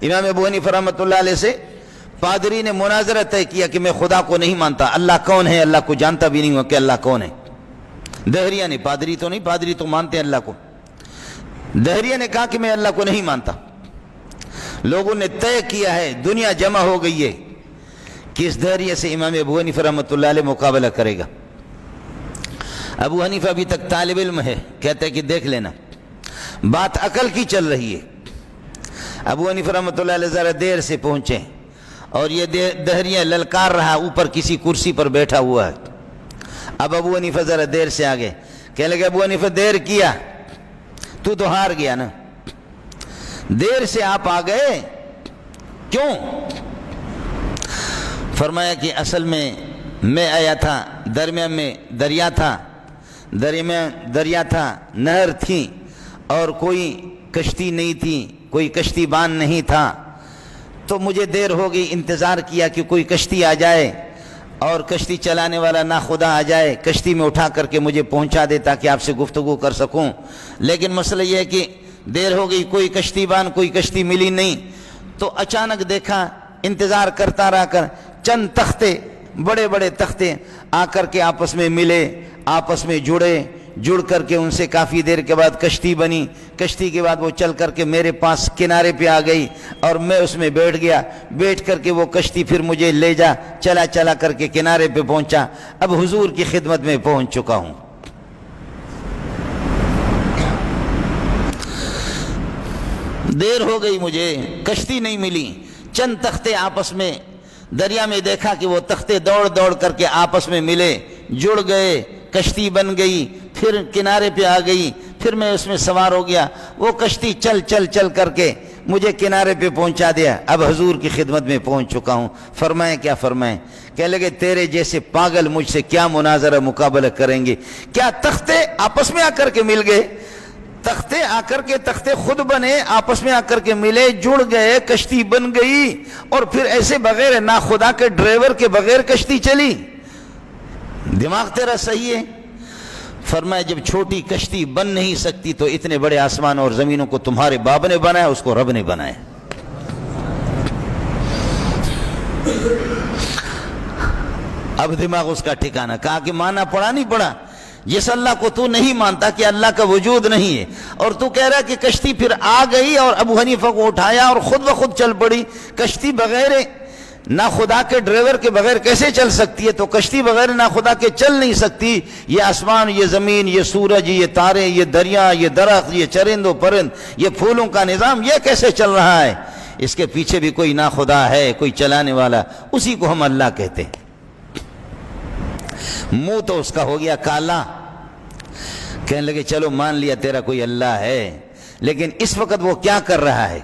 امام ابو حنیفہ رحمۃ اللہ علیہ سے پادری نے مناظرہ طے کیا کہ میں خدا کو نہیں مانتا، اللہ کون ہے، اللہ کو جانتا بھی نہیں ہوں کہ اللہ کون ہے۔ دہریہ نے، پادری تو نہیں، پادری تو مانتے ہیں اللہ کو، دہریہ نے کہا کہ میں اللہ کو نہیں مانتا۔ لوگوں نے طے کیا ہے، دنیا جمع ہو گئی ہے کہ اس دہریہ سے امام ابو حنیفہ رحمۃ اللہ علیہ مقابلہ کرے گا۔ ابو حنیفہ ابھی تک طالب علم ہے، کہتے ہیں کہ دیکھ لینا، بات عقل کی چل رہی ہے۔ ابو حنیفہ رحمۃ اللہ علیہ ذرا دیر سے پہنچے اور یہ دہریہ للکار رہا، اوپر کسی کرسی پر بیٹھا ہوا ہے۔ اب ابو حنیفہ ذرا دیر سے آگے، کہنے لگے ابو حنیفہ دیر کیا، تو ہار گیا نا، دیر سے آپ آ گئے کیوں؟ فرمایا کہ اصل میں آیا تھا، درمیان میں دریا تھا، نہر تھی اور کوئی کشتی نہیں تھی، کوئی کشتی بان نہیں تھا، تو مجھے دیر ہو گئی، انتظار کیا کہ کوئی کشتی آ جائے اور کشتی چلانے والا ناخدا آ جائے، کشتی میں اٹھا کر کے مجھے پہنچا دے تاکہ آپ سے گفتگو کر سکوں۔ لیکن مسئلہ یہ ہے کہ دیر ہو گئی، کوئی کشتی بان، کوئی کشتی ملی نہیں، تو اچانک دیکھا، انتظار کرتا رہ کر چند تختے، بڑے بڑے تختے آ کر کے آپس میں ملے، آپس میں جڑ کر کے ان سے کافی دیر کے بعد کشتی بنی۔ کشتی کے بعد وہ چل کر کے میرے پاس کنارے پہ آ گئی اور میں اس میں بیٹھ گیا، بیٹھ کر کے وہ کشتی پھر مجھے لے چلا کر کے کنارے پہ پہنچا۔ اب حضور کی خدمت میں پہنچ چکا ہوں۔ دیر ہو گئی، مجھے کشتی نہیں ملی، چند تختے آپس میں دریا میں دیکھا کہ وہ تختے دوڑ کر کے آپس میں ملے، جڑ گئے، کشتی بن گئی، پھر کنارے پہ آ گئی، پھر میں اس میں سوار ہو گیا، وہ کشتی چل کر کے مجھے کنارے پہ پہنچا دیا۔ اب حضور کی خدمت میں پہنچ چکا ہوں۔ فرمائیں کیا فرمائیں؟ کہنے لگے تیرے جیسے پاگل مجھ سے کیا مناظرہ مقابلہ کریں گے؟ کیا تختے آپس میں آ کر کے مل گئے؟ تختے آ کر کے تختے خود بنے، آپس میں آ کر کے ملے، جڑ گئے، کشتی بن گئی، اور پھر ایسے بغیر ناخدا کے ڈرائیور کے بغیر کشتی چلی؟ دماغ تیرا صحیح ہے؟ فرمایا جب چھوٹی کشتی بن نہیں سکتی تو اتنے بڑے آسمان اور زمینوں کو تمہارے باپ نے بنایا، اس کو رب نے بنایا۔ اب دماغ اس کا ٹھکانا، کہا کہ مانا پڑا نہیں پڑا؟ جس اللہ کو تو نہیں مانتا کہ اللہ کا وجود نہیں ہے، اور تو کہہ رہا کہ کشتی پھر آ گئی اور ابو حنیفہ کو اٹھایا اور خود بخود چل پڑی۔ کشتی بغیر نہ خدا کے ڈرائیور کے بغیر کیسے چل سکتی ہے؟ تو کشتی بغیر نہ خدا کے چل نہیں سکتی۔ یہ آسمان، یہ زمین، یہ سورج، یہ تارے، یہ دریا، یہ درخت، یہ چرند و پرند، یہ پھولوں کا نظام، یہ کیسے چل رہا ہے؟ اس کے پیچھے بھی کوئی نہ خدا ہے، کوئی چلانے والا، اسی کو ہم اللہ کہتے ہیں۔ منہ تو اس کا ہو گیا کالا، کہنے لگے چلو مان لیا تیرا کوئی اللہ ہے، لیکن اس وقت وہ کیا کر رہا ہے؟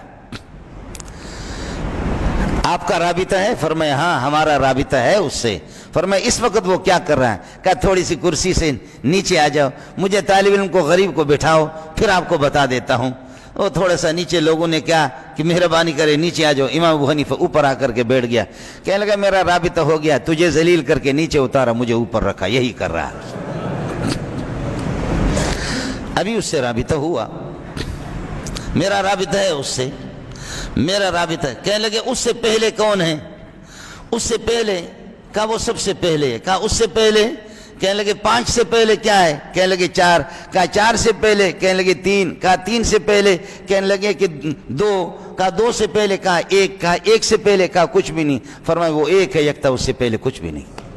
آپ کا رابطہ ہے؟ فرمایا ہاں ہمارا رابطہ ہے اس سے۔ فرمایا اس وقت وہ کیا کر رہا ہے؟ کہا تھوڑی سی کرسی سے نیچے آ جاؤ، مجھے طالب علم کو، غریب کو بٹھاؤ، پھر آپ کو بتا دیتا ہوں۔ وہ تھوڑا سا نیچے، لوگوں نے کیا کہ مہربانی کرے نیچے آ جاؤ۔ امام ابو حنیفہ اوپر آ کر کے بیٹھ گیا، کہنے لگا میرا رابطہ ہو گیا، تجھے ذلیل کر کے نیچے اتارا، مجھے اوپر رکھا، یہی کر رہا ہے۔ ابھی اس سے رابطہ ہوا، میرا رابطہ ہے اس سے، میرا رابطہ ہے۔ کہنے لگے اس سے پہلے کون ہے؟ اس سے پہلے؟ کہا وہ سب سے پہلے ہے۔ کہا اس سے پہلے؟ کہنے لگے 5 سے پہلے کیا ہے؟ کہنے لگے 4۔ کہا 4 سے پہلے؟ کہنے لگے 3۔ کہا 3 سے پہلے؟ کہنے لگے کہ 2۔ کہا 2 سے پہلے؟ کہا 1۔ کہا 1 سے پہلے؟ کہا کچھ بھی نہیں۔ فرمایا وہ ایک ہے یکتا، اس سے پہلے کچھ بھی نہیں۔